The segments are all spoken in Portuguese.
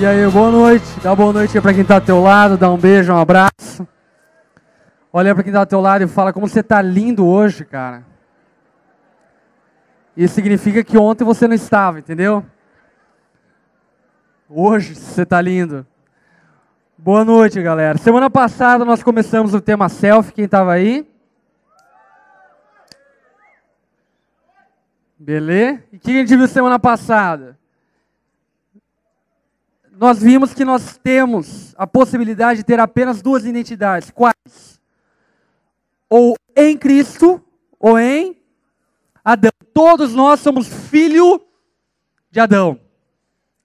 E aí, boa noite. Dá boa noite aí pra quem tá ao teu lado, dá um beijo, um abraço. Olha pra quem tá ao teu lado e fala como você tá lindo hoje, cara. Isso significa que ontem você não estava, entendeu? Hoje você tá lindo. Boa noite, galera. Semana passada nós começamos o tema selfie, quem tava aí? Beleza? E o que a gente viu semana passada? Nós vimos que nós temos a possibilidade de ter apenas duas identidades. Quais? Ou em Cristo, ou em Adão. Todos nós somos filhos de Adão.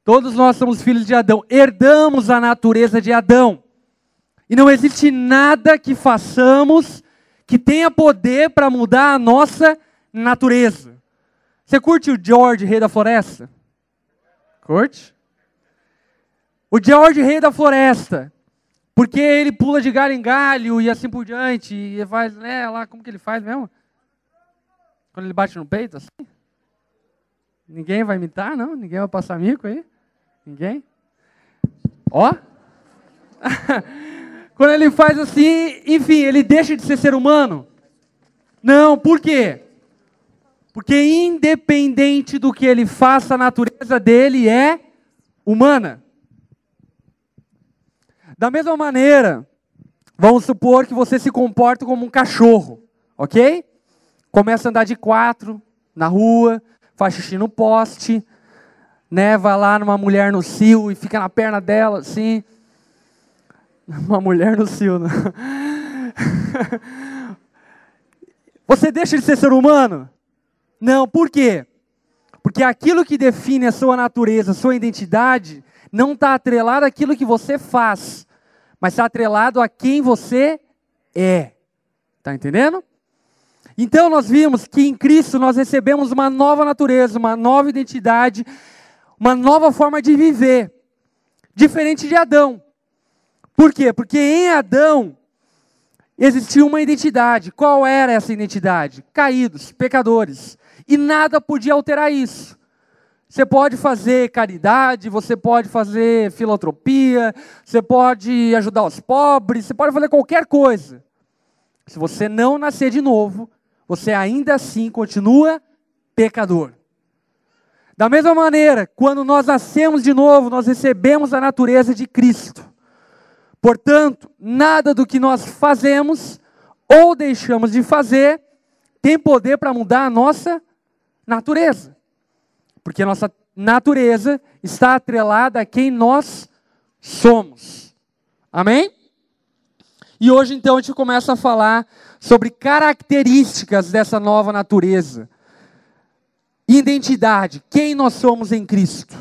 Todos nós somos filhos de Adão. Herdamos a natureza de Adão. E não existe nada que façamos que tenha poder para mudar a nossa natureza. Você curte o George, Rei da Floresta? Curte? O George, Rei da Floresta, porque ele pula de galho em galho e assim por diante, e faz, né, lá, como que ele faz mesmo? Quando ele bate no peito, assim? Ninguém vai imitar, não? Ninguém vai passar mico aí? Ninguém? Ó! Quando ele faz assim, enfim, ele deixa de ser humano? Não, por quê? Porque independente do que ele faça, a natureza dele é humana. Da mesma maneira, vamos supor que você se comporta como um cachorro, ok? Começa a andar de quatro na rua, faz xixi no poste, né? Vai lá numa mulher no cio e fica na perna dela, assim. Uma mulher no cio, né? Você deixa de ser humano? Não, por quê? Porque aquilo que define a sua natureza, a sua identidade, não está atrelado àquilo que você faz, mas está atrelado a quem você é. Está entendendo? Então nós vimos que em Cristo nós recebemos uma nova natureza, uma nova identidade, uma nova forma de viver, diferente de Adão. Por quê? Porque em Adão existia uma identidade. Qual era essa identidade? Caídos, pecadores. E nada podia alterar isso. Você pode fazer caridade, você pode fazer filantropia, você pode ajudar os pobres, você pode fazer qualquer coisa. Se você não nascer de novo, você ainda assim continua pecador. Da mesma maneira, quando nós nascemos de novo, nós recebemos a natureza de Cristo. Portanto, nada do que nós fazemos ou deixamos de fazer tem poder para mudar a nossa natureza. Porque a nossa natureza está atrelada a quem nós somos. Amém? E hoje então a gente começa a falar sobre características dessa nova natureza. Identidade, quem nós somos em Cristo.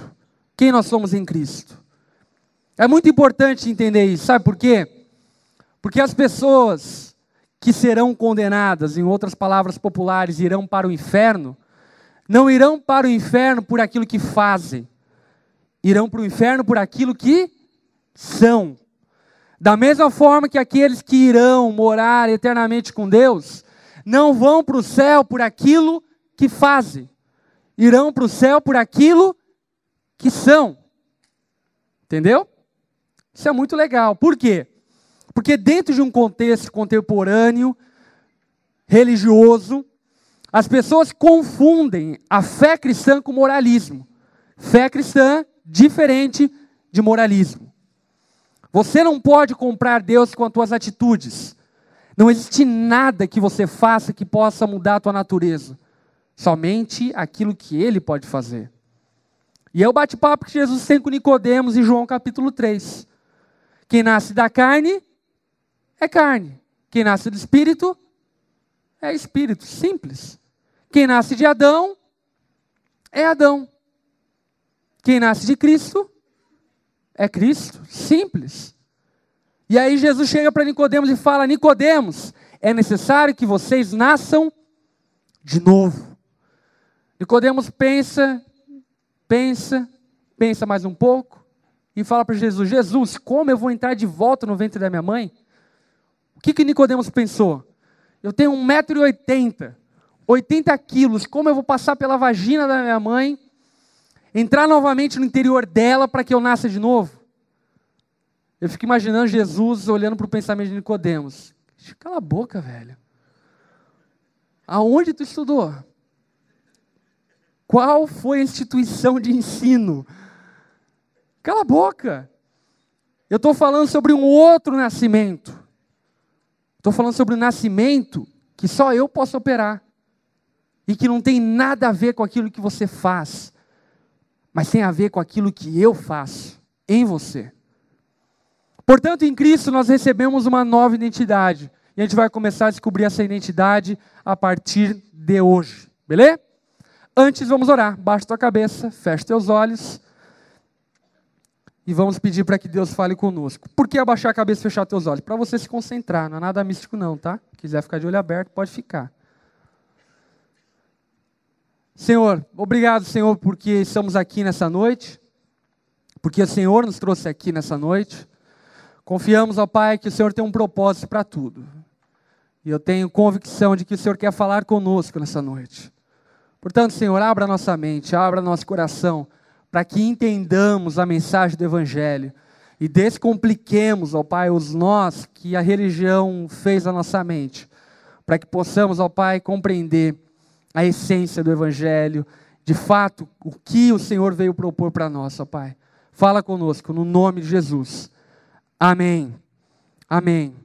Quem nós somos em Cristo. É muito importante entender isso, sabe por quê? Porque as pessoas que serão condenadas, em outras palavras populares, irão para o inferno, não irão para o inferno por aquilo que fazem, irão para o inferno por aquilo que são. Da mesma forma que aqueles que irão morar eternamente com Deus, não vão para o céu por aquilo que fazem, irão para o céu por aquilo que são. Entendeu? Isso é muito legal. Por quê? Porque dentro de um contexto contemporâneo, religioso, as pessoas confundem a fé cristã com moralismo. Fé cristã diferente de moralismo. Você não pode comprar Deus com as tuas atitudes. Não existe nada que você faça que possa mudar a tua natureza. Somente aquilo que Ele pode fazer. E é o bate-papo que Jesus tem com Nicodemos em João capítulo 3. Quem nasce da carne é carne. Quem nasce do Espírito é Espírito. Simples. Quem nasce de Adão é Adão. Quem nasce de Cristo é Cristo. Simples. E aí Jesus chega para Nicodemos e fala: Nicodemos, é necessário que vocês nasçam de novo. Nicodemos pensa mais um pouco e fala para Jesus: Jesus, como eu vou entrar de volta no ventre da minha mãe? O que Nicodemos pensou? Eu tenho 1,80 m, 80 quilos, como eu vou passar pela vagina da minha mãe? entrar novamente no interior dela para que eu nasça de novo? Eu fico imaginando Jesus olhando para o pensamento de Nicodemos. Cala a boca, velho. Aonde tu estudou? Qual foi a instituição de ensino? Cala a boca. Eu estou falando sobre um outro nascimento. Estou falando sobre um nascimento que só eu posso operar. E que não tem nada a ver com aquilo que você faz. Mas tem a ver com aquilo que eu faço em você. Portanto, em Cristo nós recebemos uma nova identidade. E a gente vai começar a descobrir essa identidade a partir de hoje. Beleza? Antes, vamos orar. Baixa tua cabeça, fecha teus olhos. E vamos pedir para que Deus fale conosco. Por que abaixar a cabeça e fechar teus olhos? Para você se concentrar, não é nada místico não, tá? Se quiser ficar de olho aberto, pode ficar. Senhor, obrigado, Senhor, porque estamos aqui nessa noite. Porque o Senhor nos trouxe aqui nessa noite. Confiamos, ó Pai, que o Senhor tem um propósito para tudo. E eu tenho convicção de que o Senhor quer falar conosco nessa noite. Portanto, Senhor, abra nossa mente, abra nosso coração, para que entendamos a mensagem do Evangelho e descompliquemos, ó Pai, os nós que a religião fez na nossa mente, para que possamos, ó Pai, compreender a essência do Evangelho, de fato, o que o Senhor veio propor para nós, ó Pai. Fala conosco, no nome de Jesus. Amém. Amém.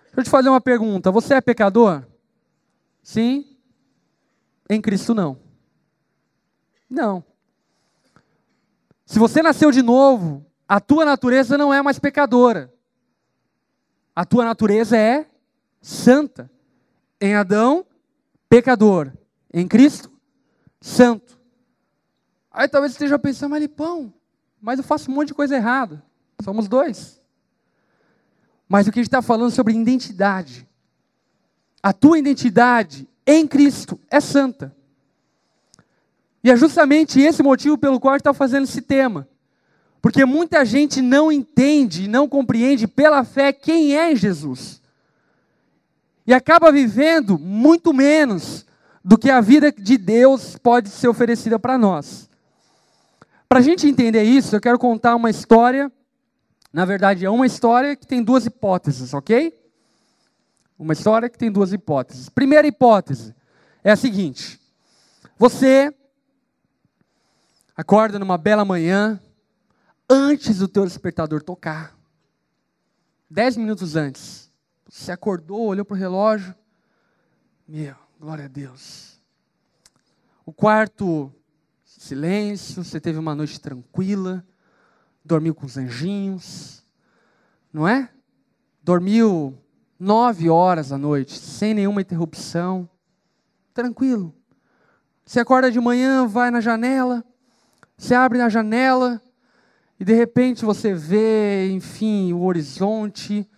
Deixa eu te fazer uma pergunta. Você é pecador? Sim? Em Cristo não. Não. Se você nasceu de novo, a tua natureza não é mais pecadora. A tua natureza é santa. Em Adão, pecador. Em Cristo, santo. Aí talvez você esteja pensando, mas Lipão, mas eu faço um monte de coisa errada. Somos dois. Mas o que a gente está falando sobre identidade. A tua identidade em Cristo é santa. E é justamente esse motivo pelo qual a gente está fazendo esse tema. Porque muita gente não entende, não compreende pela fé quem é Jesus. E acaba vivendo muito menos do que a vida de Deus pode ser oferecida para nós. Para a gente entender isso, eu quero contar uma história. Na verdade, é uma história que tem duas hipóteses, ok? Uma história que tem duas hipóteses. Primeira hipótese é a seguinte. Você acorda numa bela manhã, antes do teu despertador tocar. 10 minutos antes. Você acordou, olhou para o relógio. Meu, glória a Deus. O quarto, silêncio, você teve uma noite tranquila, dormiu com os anjinhos, não é? Dormiu 9 horas à noite, sem nenhuma interrupção, tranquilo. Você acorda de manhã, vai na janela, você abre na janela e de repente você vê, enfim, o horizonte,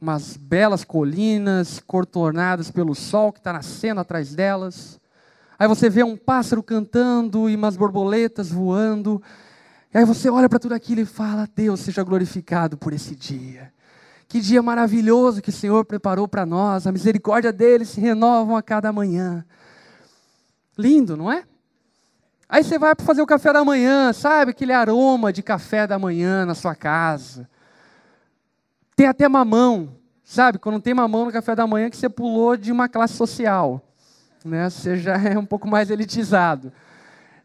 umas belas colinas contornadas pelo sol que está nascendo atrás delas. Aí você vê um pássaro cantando e umas borboletas voando. E aí você olha para tudo aquilo e fala, Deus seja glorificado por esse dia. Que dia maravilhoso que o Senhor preparou para nós. A misericórdia dele se renovam a cada manhã. Lindo, não é? Aí você vai para fazer o café da manhã, sabe? Aquele aroma de café da manhã na sua casa. Tem até mamão, sabe? Quando tem mamão no café da manhã que você pulou de uma classe social, né? Você já é um pouco mais elitizado.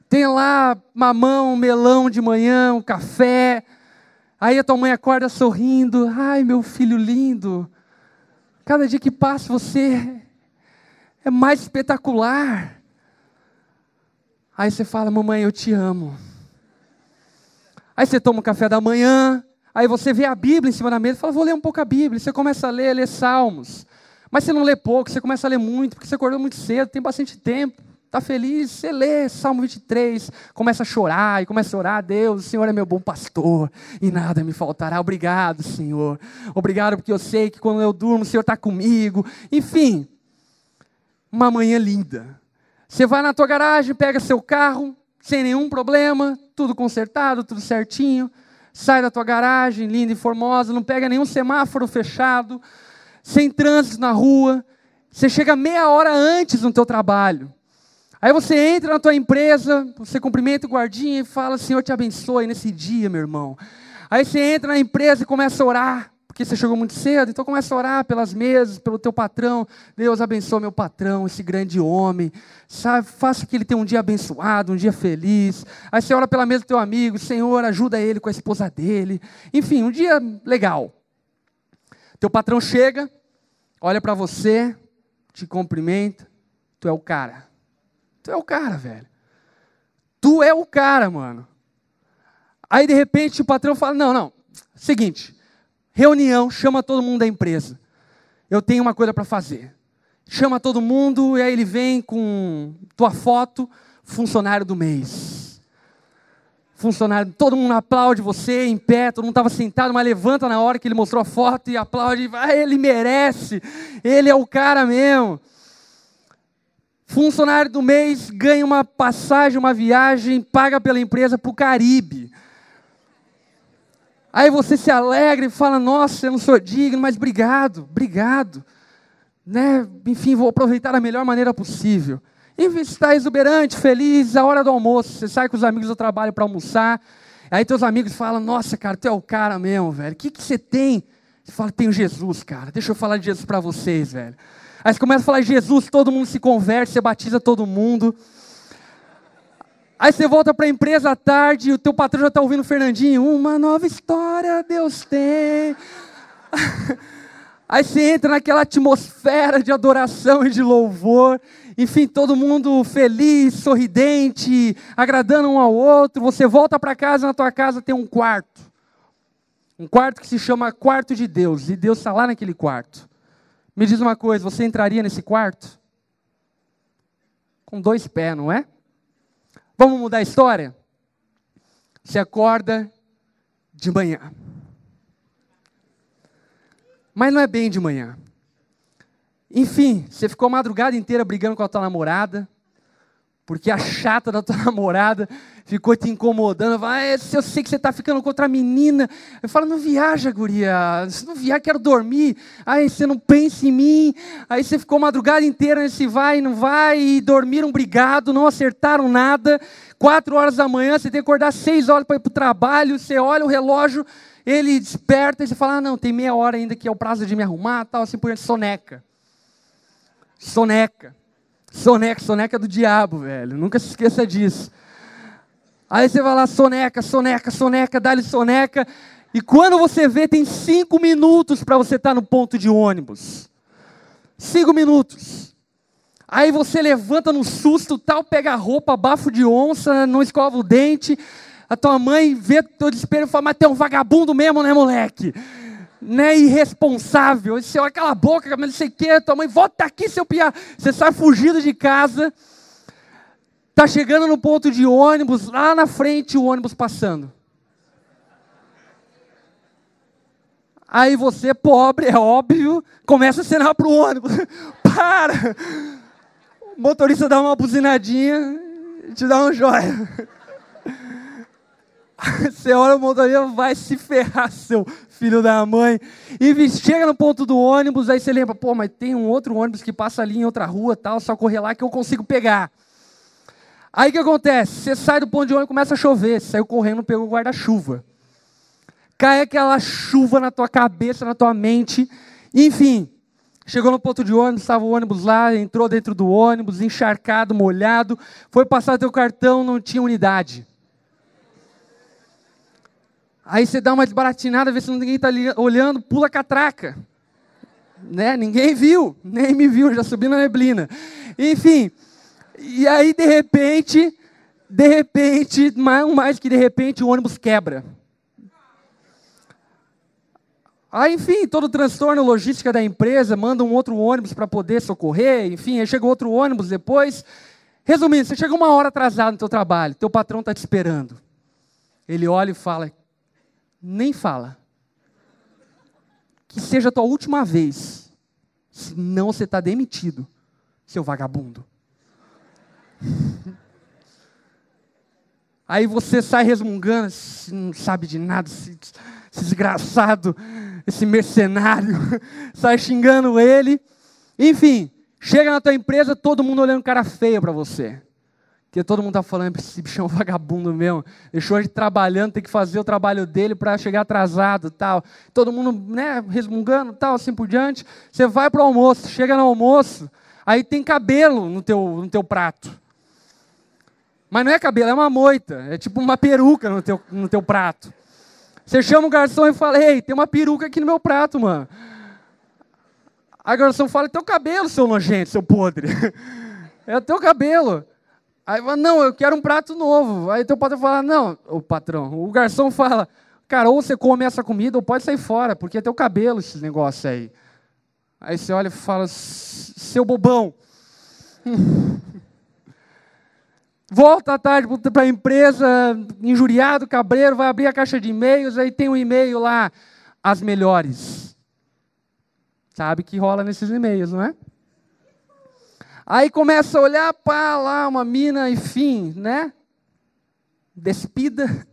Tem lá mamão, melão de manhã, um café. Aí a tua mãe acorda sorrindo. Ai, meu filho lindo. Cada dia que passa você é mais espetacular. Aí você fala, mamãe, eu te amo. Aí você toma o café da manhã, aí você vê a Bíblia em cima da mesa e fala, vou ler um pouco a Bíblia. Você começa a ler Salmos. Mas você não lê pouco, você começa a ler muito, porque você acordou muito cedo, tem bastante tempo. Está feliz, você lê Salmo 23, começa a chorar e começa a orar, Deus, o Senhor é meu bom pastor e nada me faltará. Obrigado, Senhor. Obrigado porque eu sei que quando eu durmo o Senhor está comigo. Enfim, uma manhã linda. Você vai na tua garagem, pega seu carro, sem nenhum problema, tudo consertado, tudo certinho. Sai da tua garagem, linda e formosa, não pega nenhum semáforo fechado, sem trânsito na rua. Você chega meia hora antes no teu trabalho. Aí você entra na tua empresa, você cumprimenta o guardinha e fala, Senhor te abençoe nesse dia, meu irmão. Aí você entra na empresa e começa a orar, porque você chegou muito cedo, então começa a orar pelas mesas, pelo teu patrão. Deus abençoe meu patrão, esse grande homem, sabe? Faça que ele tenha um dia abençoado, um dia feliz. Aí você ora pela mesa do teu amigo, Senhor, ajuda ele com a esposa dele. Enfim, um dia legal. Teu patrão chega, olha para você, te cumprimenta, tu é o cara. Tu é o cara, velho. Tu é o cara, mano. Aí, de repente, o patrão fala, não, seguinte, reunião, chama todo mundo da empresa. Eu tenho uma coisa para fazer. Chama todo mundo, e aí ele vem com tua foto, funcionário do mês. Funcionário, todo mundo aplaude você, em pé, todo mundo estava sentado, mas levanta na hora que ele mostrou a foto e aplaude, ele merece, ele é o cara mesmo. Funcionário do mês ganha uma passagem, uma viagem, paga pela empresa para o Caribe. Aí você se alegra e fala, nossa, eu não sou digno, mas obrigado. Né? Enfim, vou aproveitar da melhor maneira possível. Enfim, você está exuberante, feliz, a hora do almoço, você sai com os amigos do trabalho para almoçar, aí teus amigos falam, nossa, cara, tu é o cara mesmo, velho, o que você tem? Você fala, tenho Jesus, cara, deixa eu falar de Jesus para vocês, velho. Aí você começa a falar de Jesus, todo mundo se converte, você batiza todo mundo. Aí você volta para a empresa à tarde, e o teu patrão já está ouvindo o Fernandinho, uma nova história Deus tem. Aí você entra naquela atmosfera de adoração e de louvor, enfim, todo mundo feliz, sorridente, agradando um ao outro. Você volta para casa, na tua casa tem um quarto que se chama quarto de Deus, e Deus está lá naquele quarto. Me diz uma coisa, você entraria nesse quarto? Com 2 pés, não é? Vamos mudar a história? Você acorda de manhã. Mas não é bem de manhã. Enfim, você ficou a madrugada inteira brigando com a tua namorada, porque a chata da tua namorada ficou te incomodando. Fala, eu sei que você está ficando com outra menina. Eu falo, não viaja, guria. Se não viaja, quero dormir. Aí você não pensa em mim. Aí você ficou a madrugada inteira nesse vai e não vai. E dormiram brigado, não acertaram nada. 4 horas da manhã, você tem que acordar 6 horas para ir para o trabalho. Você olha o relógio, ele desperta. E você fala, não, tem meia hora ainda que é o prazo de me arrumar. Tal, assim por diante. Soneca do diabo, velho. Nunca se esqueça disso. Aí você vai lá, soneca, dá-lhe soneca. E quando você vê, tem 5 minutos para você estar no ponto de ônibus. 5 minutos. Aí você levanta no susto, tal, pega a roupa, bafo de onça, não escova o dente. A tua mãe vê o teu desespero e fala, mas tem um vagabundo mesmo, né, moleque? Né, irresponsável. Você olha aquela boca, mas não sei o que, tua mãe, volta aqui, seu piá. Você sai fugido de casa, está chegando no ponto de ônibus, lá na frente o ônibus passando. Aí você, pobre, é óbvio, começa a acenar para o ônibus. Para! O motorista dá uma buzinadinha e te dá um joia. Você olha, o motorista vai se ferrar, seu filho da mãe. E chega no ponto do ônibus, aí você lembra, pô, mas tem um outro ônibus que passa ali em outra rua, tal, só correr lá que eu consigo pegar. Aí o que acontece? Você sai do ponto de ônibus e começa a chover. Você saiu correndo, pegou o guarda-chuva. Cai aquela chuva na tua cabeça, na tua mente. Enfim, chegou no ponto de ônibus, estava o ônibus lá, entrou dentro do ônibus, encharcado, molhado. Foi passar teu cartão, não tinha unidade. Aí você dá uma desbaratinada, vê se ninguém está olhando, pula a catraca. Né? Ninguém viu, nem me viu, já subi na neblina. Enfim, e aí de repente, mais que de repente, o ônibus quebra. Aí, enfim, todo o transtorno logística da empresa, manda um outro ônibus para poder socorrer, enfim, aí chega outro ônibus depois. Resumindo, você chega 1 hora atrasado no teu trabalho, teu patrão está te esperando. Ele olha e fala, nem fala. Que seja a tua última vez, senão você está demitido, seu vagabundo. Aí você sai resmungando, não sabe de nada, esse desgraçado, esse mercenário, sai xingando ele. Enfim, chega na tua empresa, todo mundo olhando cara feia para você. Porque todo mundo está falando, esse bichão é um vagabundo mesmo. Deixou ele trabalhando, tem que fazer o trabalho dele para chegar atrasado, tal. Todo mundo, né, resmungando, tal, assim por diante. Você vai para o almoço, chega no almoço, aí tem cabelo no teu prato. Mas não é cabelo, é uma moita. É tipo uma peruca no teu prato. Você chama o garçom e fala, ei, tem uma peruca aqui no meu prato, mano. Aí o garçom fala, é teu cabelo, seu nojento, seu podre. É o teu cabelo. Aí fala, não, eu quero um prato novo. Aí teu patrão fala, não, o patrão, o garçom fala, cara, ou você come essa comida ou pode sair fora, porque é teu cabelo esse negócio aí. Aí você olha e fala, seu bobão. Volta à tarde para a empresa, injuriado, cabreiro, vai abrir a caixa de e-mails, aí tem um e-mail lá, as melhores. Sabe que rola nesses e-mails, não é? Aí começa a olhar, pá, lá uma mina, enfim, né? Despida,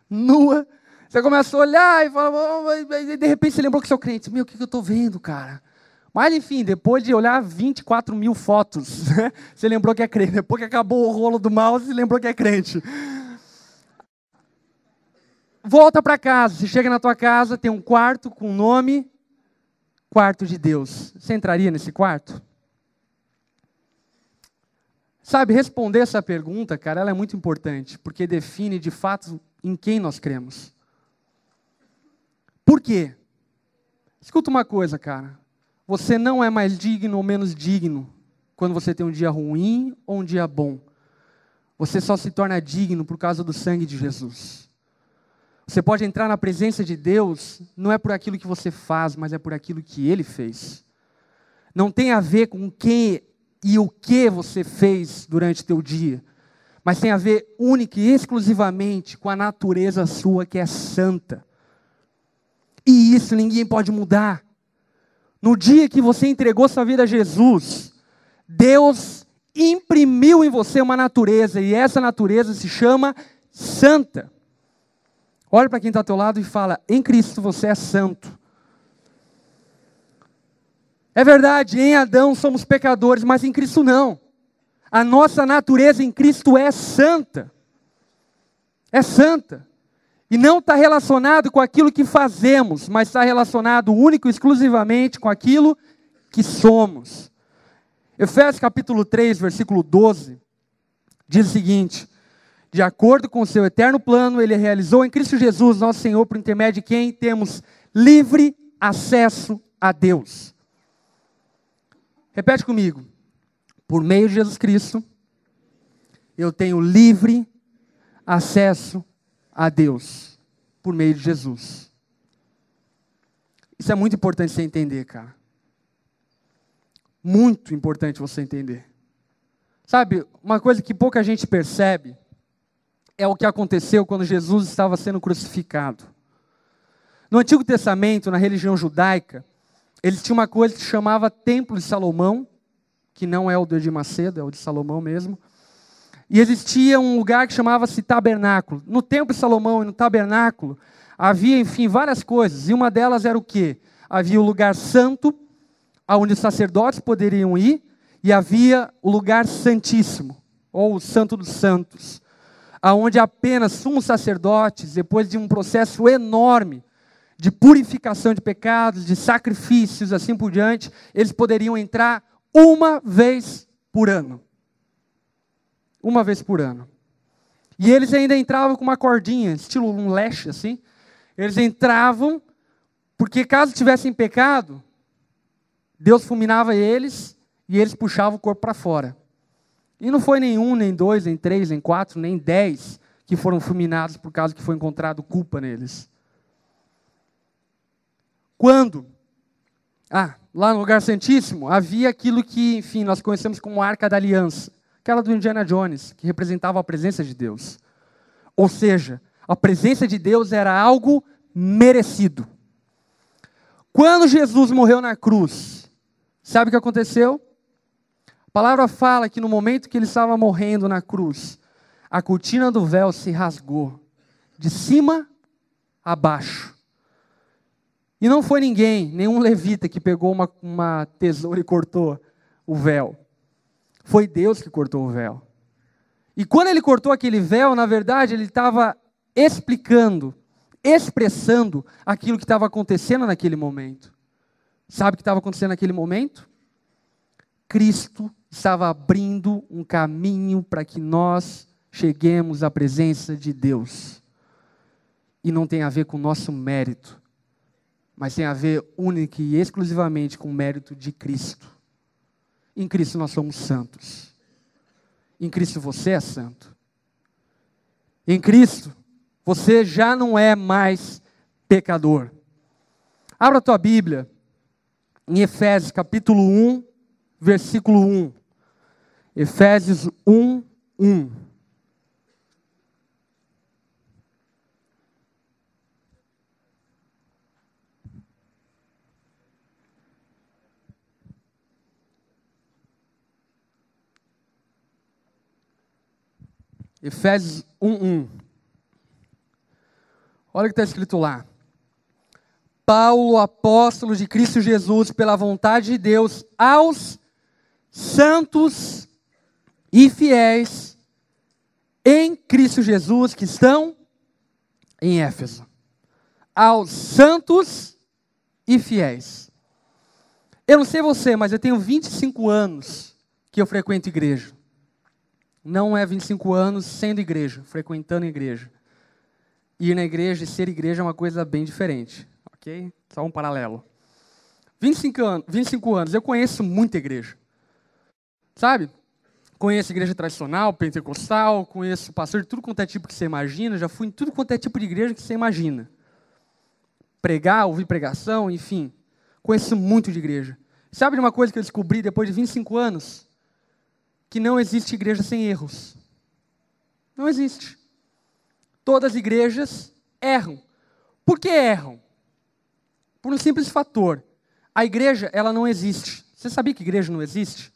nua. Você começa a olhar e fala, e de repente você lembrou que você é crente. Meu, o que eu estou vendo, cara? Mas, enfim, depois de olhar 24 mil fotos, né? Você lembrou que é crente. Depois que acabou o rolo do mouse, você lembrou que é crente. Volta para casa. Você chega na tua casa, tem um quarto com o nome Quarto de Deus. Você entraria nesse quarto? Sabe, responder essa pergunta, cara, ela é muito importante, porque define, de fato, em quem nós cremos. Por quê? Escuta uma coisa, cara. Você não é mais digno ou menos digno quando você tem um dia ruim ou um dia bom. Você só se torna digno por causa do sangue de Jesus. Você pode entrar na presença de Deus, não é por aquilo que você faz, mas é por aquilo que Ele fez. Não tem a ver com quem e o que você fez durante o teu dia, mas tem a ver única e exclusivamente com a natureza sua que é santa. E isso ninguém pode mudar. No dia que você entregou sua vida a Jesus, Deus imprimiu em você uma natureza, e essa natureza se chama santa. Olha para quem está ao teu lado e fala, em Cristo você é santo. É verdade, em Adão somos pecadores, mas em Cristo não. A nossa natureza em Cristo é santa. É santa. E não está relacionado com aquilo que fazemos, mas está relacionado único e exclusivamente com aquilo que somos. Efésios capítulo 3, versículo 12, diz o seguinte, de acordo com o seu eterno plano, Ele realizou em Cristo Jesus, nosso Senhor, por intermédio de quem temos livre acesso a Deus. Repete comigo. Por meio de Jesus Cristo, eu tenho livre acesso a Deus. Por meio de Jesus. Isso é muito importante você entender, cara. Muito importante você entender. Sabe, uma coisa que pouca gente percebe é o que aconteceu quando Jesus estava sendo crucificado. No Antigo Testamento, na religião judaica, eles tinham uma coisa que se chamava Templo de Salomão, que não é o de Macedo, é o de Salomão mesmo. E existia um lugar que chamava-se tabernáculo. No Templo de Salomão e no tabernáculo, havia, enfim, várias coisas. E uma delas era o quê? Havia o lugar santo, onde os sacerdotes poderiam ir, e havia o lugar santíssimo, ou o santo dos santos, onde apenas sumos sacerdotes, depois de um processo enorme, de purificação de pecados, de sacrifícios, assim por diante, eles poderiam entrar uma vez por ano. Uma vez por ano. E eles ainda entravam com uma cordinha, estilo um leche assim. Eles entravam, porque caso tivessem pecado, Deus fulminava eles, e eles puxavam o corpo para fora. E não foi nem um, nem dois, nem três, nem quatro, nem 10 que foram fulminados por causa que foi encontrado culpa neles. Quando? Lá no lugar santíssimo, havia aquilo que, enfim, nós conhecemos como Arca da Aliança. Aquela do Indiana Jones, que representava a presença de Deus. Ou seja, a presença de Deus era algo merecido. Quando Jesus morreu na cruz, sabe o que aconteceu? A palavra fala que no momento que ele estava morrendo na cruz, a cortina do véu se rasgou, de cima a baixo. E não foi ninguém, nenhum levita que pegou uma tesoura e cortou o véu. Foi Deus que cortou o véu. E quando ele cortou aquele véu, na verdade, ele estava explicando, expressando aquilo que estava acontecendo naquele momento. Sabe o que estava acontecendo naquele momento? Cristo estava abrindo um caminho para que nós cheguemos à presença de Deus. E não tem a ver com o nosso mérito, mas tem a ver única e exclusivamente com o mérito de Cristo. Em Cristo nós somos santos. Em Cristo você é santo. Em Cristo você já não é mais pecador. Abra a tua Bíblia em Efésios capítulo 1, versículo 1. Efésios 1, 1. Efésios 1:1. Olha o que está escrito lá. Paulo, apóstolo de Cristo Jesus, pela vontade de Deus, aos santos e fiéis em Cristo Jesus que estão em Éfeso. Aos santos e fiéis. Eu não sei você, mas eu tenho 25 anos que eu frequento igreja. Não é 25 anos sendo igreja, frequentando igreja. Ir na igreja e ser igreja é uma coisa bem diferente, ok? Só um paralelo. 25 anos, eu conheço muita igreja. Sabe? Conheço igreja tradicional, pentecostal, conheço pastor de tudo quanto é tipo que você imagina, já fui em tudo quanto é tipo de igreja que você imagina. Pregar, ouvir pregação, enfim. Conheço muito de igreja. Sabe de uma coisa que eu descobri depois de 25 anos? Que não existe igreja sem erros. Não existe. Todas as igrejas erram. Por que erram? Por um simples fator. A igreja, ela não existe. Você sabia que igreja não existe?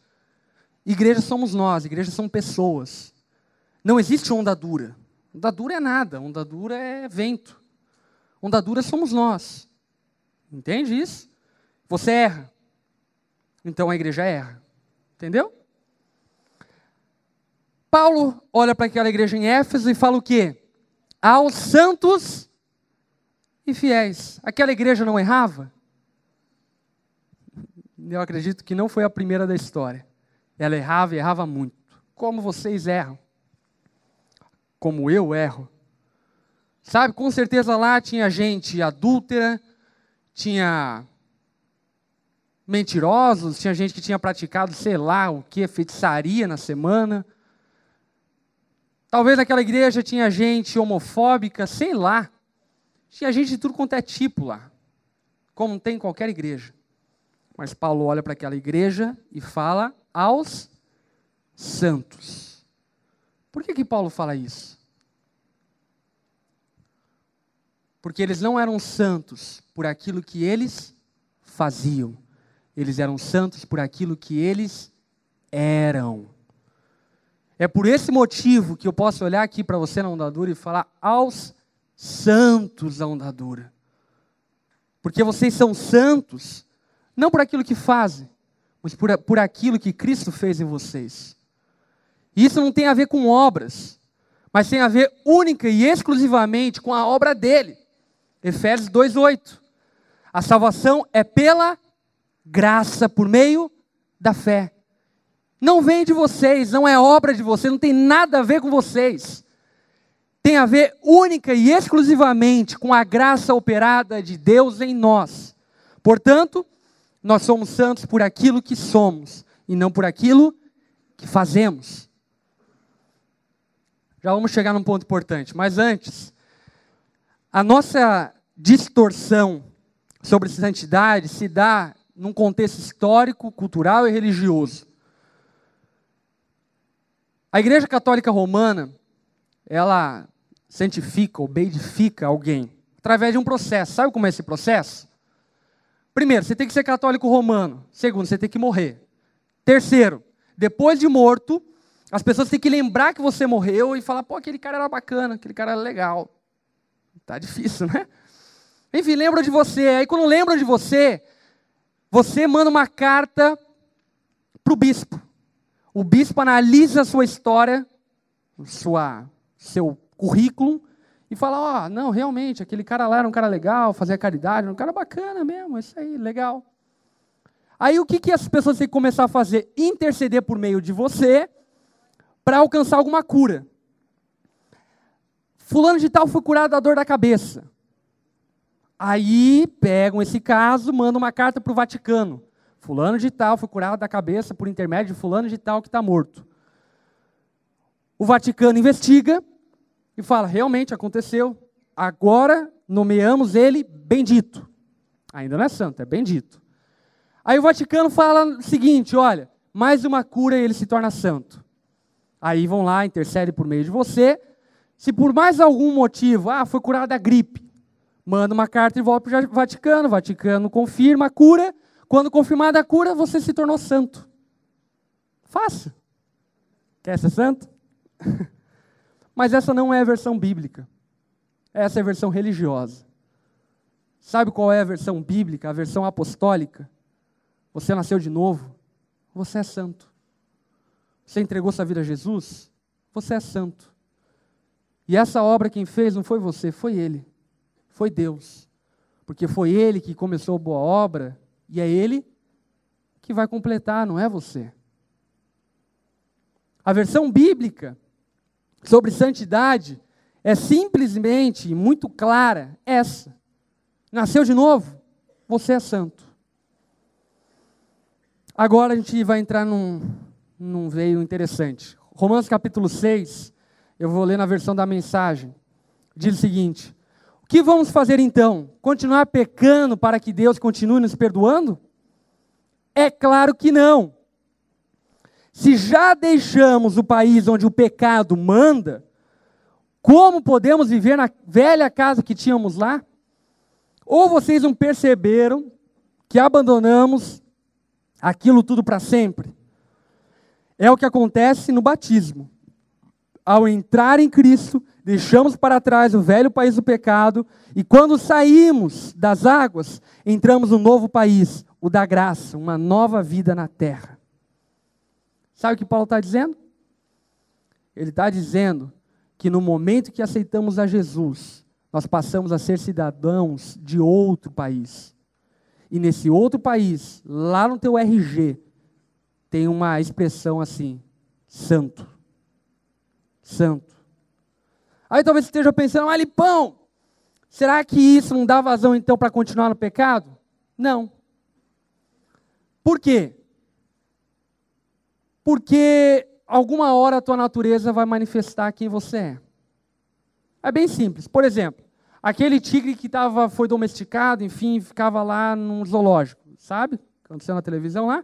Igreja somos nós, igreja são pessoas. Não existe onda dura. Onda dura é nada, onda dura é vento. Onda dura somos nós. Entende isso? Você erra. Então a igreja erra. Entendeu? Paulo olha para aquela igreja em Éfeso e fala o quê? Aos santos e fiéis. Aquela igreja não errava? Eu acredito que não foi a primeira da história. Ela errava e errava muito. Como vocês erram. Como eu erro. Sabe, com certeza lá tinha gente adúltera, tinha mentirosos, tinha gente que tinha praticado sei lá o que, feitiçaria na semana. Talvez naquela igreja tinha gente homofóbica, sei lá. Tinha gente de tudo quanto é tipo lá. Como tem em qualquer igreja. Mas Paulo olha para aquela igreja e fala aos santos. Por que Paulo fala isso? Porque eles não eram santos por aquilo que eles faziam. Eles eram santos por aquilo que eles eram. É por esse motivo que eu posso olhar aqui para você na onda dura e falar aos santos da onda dura. Porque vocês são santos, não por aquilo que fazem, mas por aquilo que Cristo fez em vocês. E isso não tem a ver com obras, mas tem a ver única e exclusivamente com a obra dele. Efésios 2:8. A salvação é pela graça, por meio da fé. Não vem de vocês, não é obra de vocês, não tem nada a ver com vocês. Tem a ver única e exclusivamente com a graça operada de Deus em nós. Portanto, nós somos santos por aquilo que somos e não por aquilo que fazemos. Já vamos chegar num ponto importante, mas antes, a nossa distorção sobre santidade se dá num contexto histórico, cultural e religioso. A Igreja Católica Romana, ela santifica ou beatifica alguém através de um processo. Sabe como é esse processo? Primeiro, você tem que ser católico romano. Segundo, você tem que morrer. Terceiro, depois de morto, as pessoas têm que lembrar que você morreu e falar, pô, aquele cara era bacana, aquele cara era legal. Tá difícil, né? Enfim, lembram de você. Aí quando lembram de você, você manda uma carta para o bispo. O bispo analisa a sua história seu currículo e fala, não, realmente, aquele cara lá era um cara legal, fazia caridade, era um cara bacana mesmo, isso aí, legal. Aí o que as pessoas têm que começar a fazer? Interceder por meio de você para alcançar alguma cura. Fulano de tal foi curado da dor da cabeça. Aí pegam esse caso, mandam uma carta para o Vaticano. Fulano de tal foi curado da cabeça por intermédio de fulano de tal que está morto. O Vaticano investiga e fala, realmente aconteceu. Agora nomeamos ele bendito. Ainda não é santo, é bendito. Aí o Vaticano fala o seguinte, olha, mais uma cura e ele se torna santo. Aí vão lá, intercedem por meio de você. Se por mais algum motivo, foi curado da gripe, manda uma carta e volta para o Vaticano. O Vaticano confirma a cura. Quando confirmada a cura, você se tornou santo. Fácil. Quer ser santo? Mas essa não é a versão bíblica. Essa é a versão religiosa. Sabe qual é a versão bíblica, a versão apostólica? Você nasceu de novo, você é santo. Você entregou sua vida a Jesus, você é santo. E essa obra quem fez não foi você, foi Ele. Foi Deus. Porque foi Ele que começou a boa obra e é Ele que vai completar, não é você. A versão bíblica sobre santidade é simplesmente, muito clara, essa. Nasceu de novo, você é santo. Agora a gente vai entrar num veio interessante. Romanos capítulo 6, eu vou ler na versão da mensagem. Diz o seguinte, o que vamos fazer então? Continuar pecando para que Deus continue nos perdoando? É claro que não. Se já deixamos o país onde o pecado manda, como podemos viver na velha casa que tínhamos lá? Ou vocês não perceberam que abandonamos aquilo tudo para sempre? É o que acontece no batismo. Ao entrar em Cristo, deixamos para trás o velho país do pecado e quando saímos das águas, entramos no novo país, o da graça, uma nova vida na terra. Sabe o que Paulo está dizendo? Ele está dizendo que no momento que aceitamos a Jesus, nós passamos a ser cidadãos de outro país. E nesse outro país, lá no teu RG, tem uma expressão assim, santo. Santo. Aí talvez você esteja pensando, Lipão, será que isso não dá vazão então para continuar no pecado? Não. Por quê? Porque alguma hora a tua natureza vai manifestar quem você é. É bem simples. Por exemplo, aquele tigre que foi domesticado, enfim, ficava lá num zoológico, sabe? Aconteceu na televisão lá.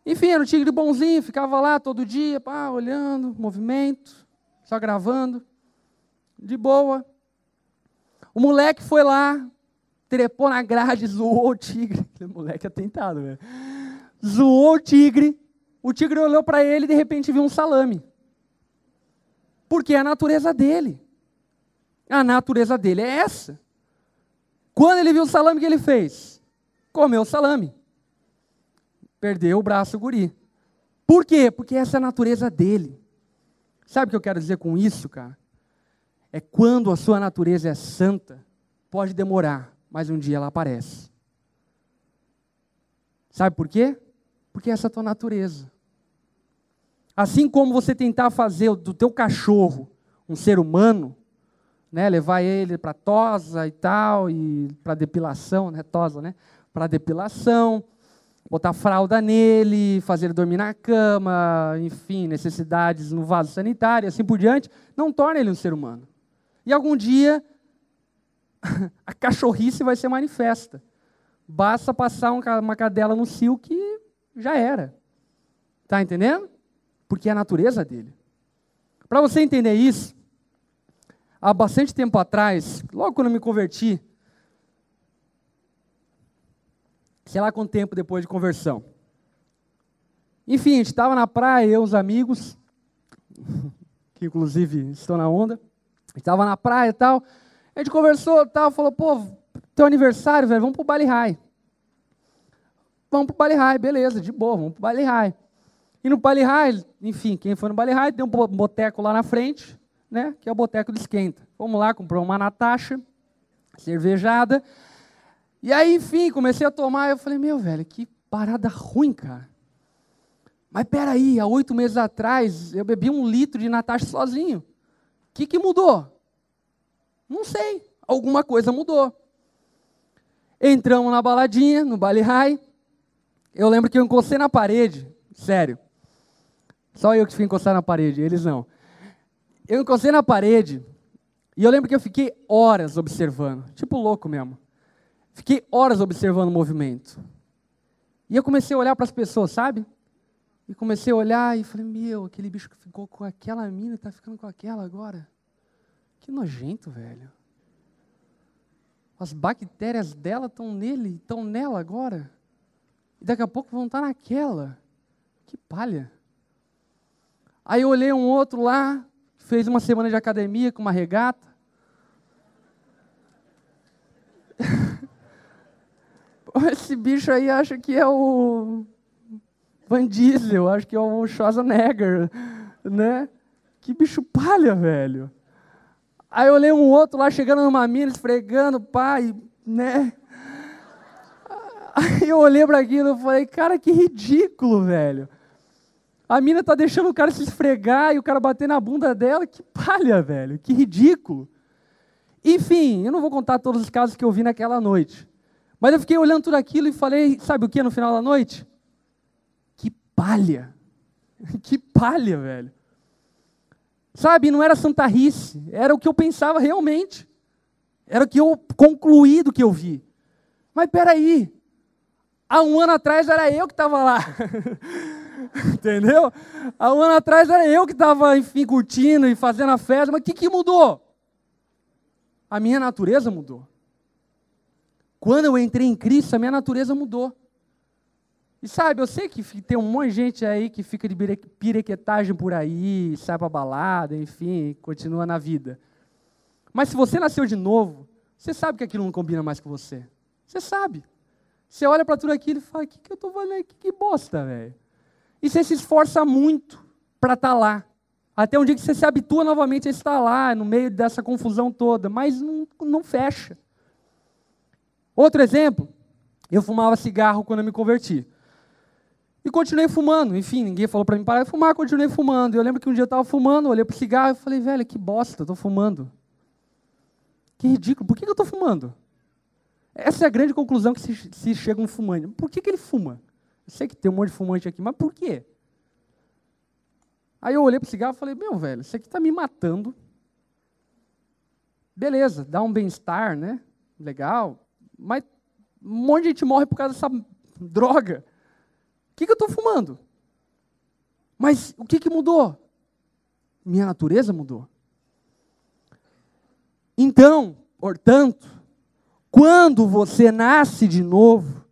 Enfim, era um tigre bonzinho, ficava lá todo dia, olhando, movimento, só gravando, de boa. O moleque foi lá, trepou na grade, zoou o tigre. Aquele moleque é tentado, velho. Zoou o tigre olhou para ele e de repente viu um salame. Porque é a natureza dele. A natureza dele é essa. Quando ele viu o salame, o que ele fez? Comeu o salame. Perdeu o braço, o guri. Por quê? Porque essa é a natureza dele. Sabe o que eu quero dizer com isso, cara? É quando a sua natureza é santa, pode demorar, mas um dia ela aparece. Sabe por quê? Porque essa é a tua natureza. Assim como você tentar fazer do teu cachorro um ser humano, né, levar ele para tosa e tal, e para depilação, né, tosa, né, para depilação, botar fralda nele, fazer ele dormir na cama, enfim, necessidades no vaso sanitário, assim por diante, não torna ele um ser humano. E algum dia, a cachorrice vai ser manifesta. Basta passar uma cadela no cio que já era. Está entendendo? Porque é a natureza dele. Para você entender isso, há bastante tempo atrás, logo quando eu me converti, sei lá quanto tempo depois de conversão. Enfim, a gente estava na praia, eu e os amigos, que inclusive estão na onda, a gente estava na praia e tal, a gente conversou e tal, falou, teu aniversário, velho, vamos pro Baile High. Vamos pro Baile High, beleza, de boa, vamos pro Baile High. E no Bali High, enfim, quem foi no Bali High, tem um boteco lá na frente, né, que é o boteco do Esquenta. Vamos lá, comprou uma Natasha, cervejada. E aí, enfim, comecei a tomar, eu falei, meu, velho, que parada ruim, cara. Mas peraí, há 8 meses atrás, eu bebi 1 litro de Natasha sozinho. O que mudou? Não sei, alguma coisa mudou. Entramos na baladinha, no Bali High. Eu lembro que eu encostei na parede, sério. Só eu que fui encostar na parede, eles não. Eu encostei na parede e eu lembro que eu fiquei horas observando, tipo louco mesmo. Fiquei horas observando o movimento. E eu comecei a olhar para as pessoas, sabe? E comecei a olhar e falei, meu, aquele bicho que ficou com aquela mina está ficando com aquela agora. Que nojento, velho. As bactérias dela estão nele, estão nela agora. E daqui a pouco vão estar naquela. Que palha. Aí eu olhei um outro lá, fez uma semana de academia com uma regata. Esse bicho aí acha que é o Van Diesel, acho que é o Schwarzenegger, né? Que bicho palha, velho. Aí eu olhei um outro lá, chegando numa mina, esfregando, pai, né? Aí eu olhei para aquilo e falei, cara, que ridículo, velho. A mina tá deixando o cara se esfregar e o cara bater na bunda dela, que palha, velho, que ridículo. Enfim, eu não vou contar todos os casos que eu vi naquela noite. Mas eu fiquei olhando tudo aquilo e falei, sabe o que no final da noite? Que palha. Que palha, velho. Sabe, não era santarrice, era o que eu pensava realmente. Era o que eu concluí do que eu vi. Mas peraí, há 1 ano atrás era eu que estava lá. Entendeu? Há 1 ano atrás era eu que estava, enfim, curtindo e fazendo a festa, mas o que mudou? A minha natureza mudou. Quando eu entrei em Cristo, a minha natureza mudou. E sabe, eu sei que tem um monte de gente aí que fica de pirequetagem por aí, sai pra balada, enfim, continua na vida. Mas se você nasceu de novo, você sabe que aquilo não combina mais com você. Você sabe. Você olha para tudo aquilo e fala, o que eu estou fazendo aqui? Que bosta, velho. E você se esforça muito para estar lá. Até um dia que você se habitua novamente a estar lá, no meio dessa confusão toda, mas não fecha. Outro exemplo, eu fumava cigarro quando eu me converti. E continuei fumando, enfim, ninguém falou para mim parar de fumar, continuei fumando. Eu lembro que um dia eu estava fumando, olhei para o cigarro e falei, velho, que bosta, eu estou fumando. Que ridículo, por que eu estou fumando? Essa é a grande conclusão que se chega um fumante. Por que ele fuma? Eu sei que tem um monte de fumante aqui, mas por quê? Aí eu olhei para o cigarro e falei, meu, velho, isso aqui está me matando. Beleza, dá um bem-estar, né? Legal. Mas um monte de gente morre por causa dessa droga. O que eu estou fumando? Mas o que mudou? Minha natureza mudou. Então, portanto, quando você nasce de novo,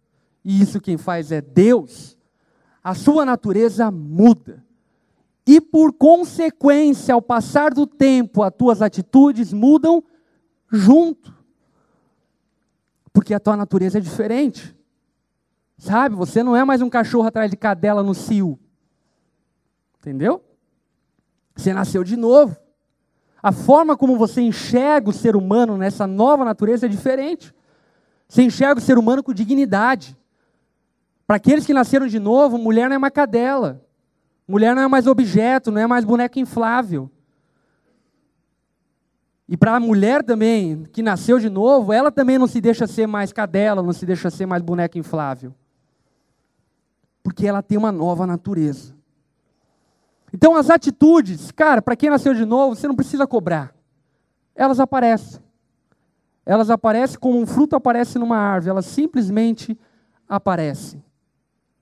e isso quem faz é Deus, a sua natureza muda. E por consequência, ao passar do tempo, as tuas atitudes mudam junto. Porque a tua natureza é diferente. Sabe, você não é mais um cachorro atrás de cadela no cio. Entendeu? Você nasceu de novo. A forma como você enxerga o ser humano nessa nova natureza é diferente. Você enxerga o ser humano com dignidade. Para aqueles que nasceram de novo, mulher não é mais cadela. Mulher não é mais objeto, não é mais boneco inflável. E para a mulher também, que nasceu de novo, ela também não se deixa ser mais cadela, não se deixa ser mais boneco inflável. Porque ela tem uma nova natureza. Então as atitudes, cara, para quem nasceu de novo, você não precisa cobrar. Elas aparecem. Elas aparecem como um fruto aparece numa árvore. Elas simplesmente aparecem.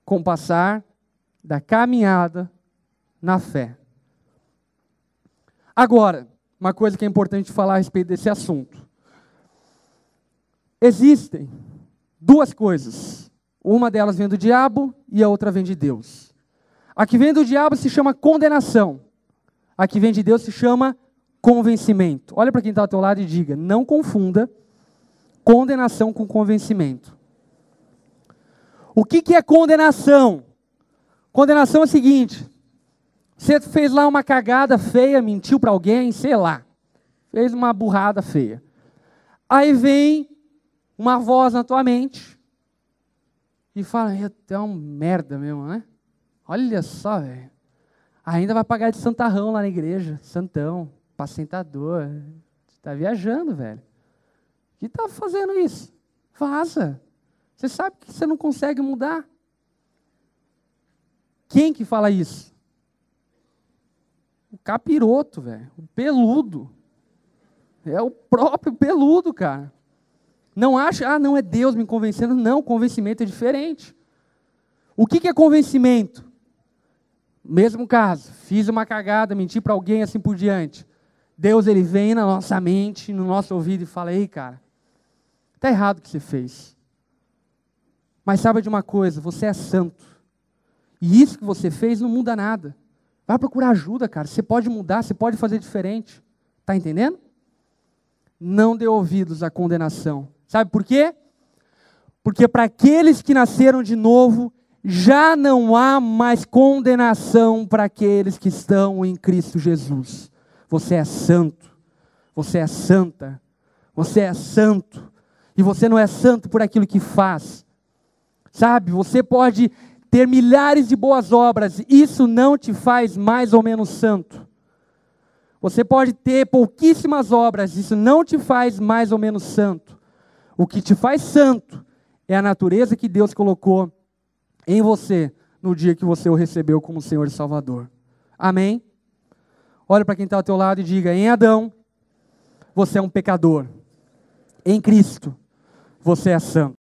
Com o passar da caminhada na fé. Agora, uma coisa que é importante falar a respeito desse assunto. Existem 2 coisas. Uma delas vem do diabo e a outra vem de Deus. A que vem do diabo se chama condenação. A que vem de Deus se chama convencimento. Olha para quem está ao teu lado e diga, não confunda condenação com convencimento. O que é condenação? Condenação é o seguinte: você fez lá uma cagada feia, mentiu para alguém, sei lá, fez uma burrada feia. Aí vem uma voz na tua mente e fala: tu é um merda mesmo, né? Olha só, velho. Ainda vai pagar de santarrão lá na igreja, santão, apacentador. Você está viajando, velho. Que está fazendo isso? Vaza. Você sabe que você não consegue mudar. Quem que fala isso? O capiroto, velho. O peludo. É o próprio peludo, cara. Não acha, não é Deus me convencendo. Não, convencimento é diferente. O que é convencimento? Mesmo caso, fiz uma cagada, menti para alguém, assim por diante. Deus, ele vem na nossa mente, no nosso ouvido e fala: ei, cara, está errado o que você fez. Mas saiba de uma coisa, você é santo. E isso que você fez não muda nada. Vai procurar ajuda, cara. Você pode mudar, você pode fazer diferente. Está entendendo? Não dê ouvidos à condenação. Sabe por quê? Porque para aqueles que nasceram de novo, já não há mais condenação para aqueles que estão em Cristo Jesus. Você é santo. Você é santa. Você é santo. E você não é santo por aquilo que faz. Sabe, você pode ter milhares de boas obras, isso não te faz mais ou menos santo. Você pode ter pouquíssimas obras, isso não te faz mais ou menos santo. O que te faz santo é a natureza que Deus colocou em você no dia que você o recebeu como Senhor e Salvador. Amém? Olha para quem está ao teu lado e diga: em Adão, você é um pecador. Em Cristo, você é santo.